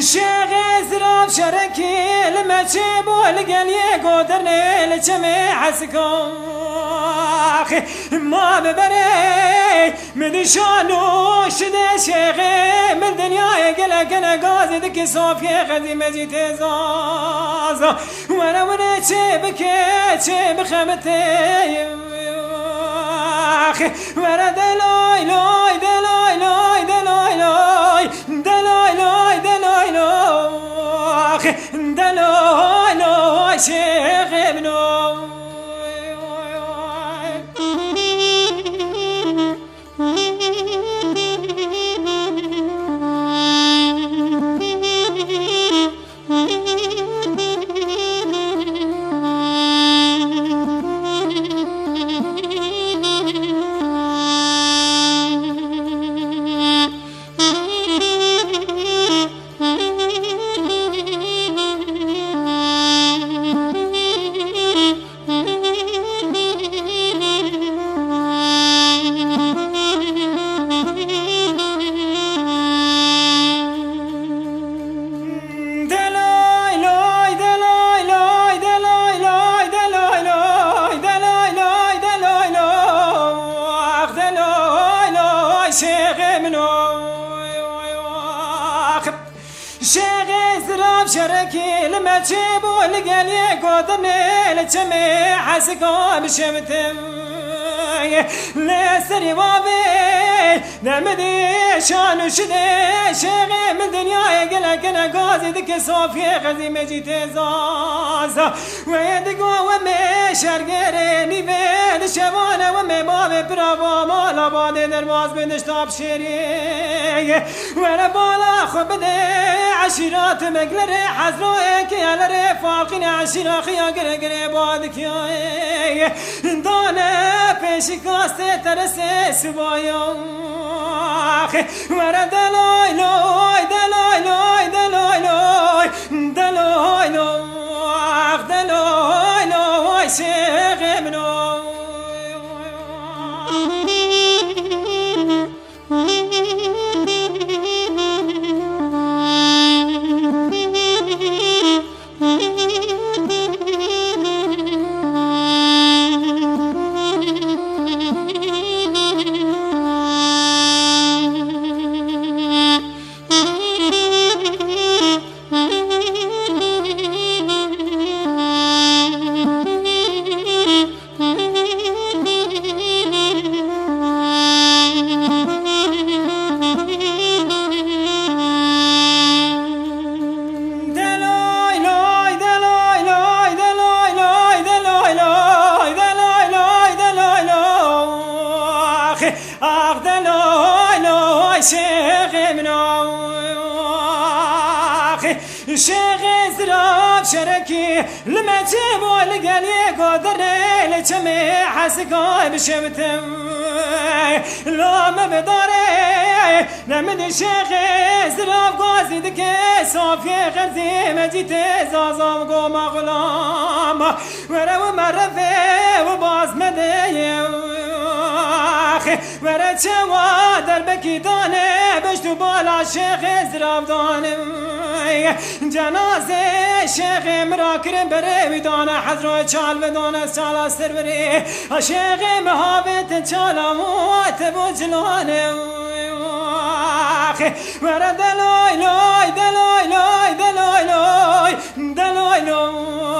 شيخ زراب شركي لما تشيبوا القلي قدرني لجمي حسكم ما ببري من شانو شد شيخي من دنيا يقلق انا قاصدك صوفي غزي مجي تزاز وانا تشيبك تشيب خمتي وانا دلوي لوي دلوي لوي دلوي لوي دلوي لوي دلوي لوي دلوي لوي شيخ ابنو شيخ زراب شركي لما تجيبوا القلي قدرني لجمي حسكم بشمتم لسري بابي نمدي شانو شدي شيخ من دنيا يقلق انا قاصدك صوفي غزي مجي تزاز ويدقوا ومي شرقيني بين شبانه ومي بابي برافو مالا بادي درماز بنشتاب شيري وانا بالا خبدي عشيرات مقلري حزرويك يا لري فاقين عشيرا خيا قرقري بادك يا دانا بيشي كاستي ترسي سبايا وانا دلوي لوي دلوي لوي دلوي لوي دلوي لوي دلوي لوي شيخ ابنو شيخ ابنو شيخ زراب شركي لما تجيبوا القلي قدرني لجمي حسكم بشمتم لا ما بداري نمد شيخ زراب قاصدك صوفي غزي مجي تزازم قوم غلام ورا مرفي وباز مدي ورا تشوا دربكي داني بشتو بالا شيخ زراب داني جنازه شيخ مراكر بري ودانا حضرو چال ودانا سالا سر بري شيخ مهابت چالا موت بجلاني ورا دلوي لوي دلوي لوي دلوي لوي دلوي لوي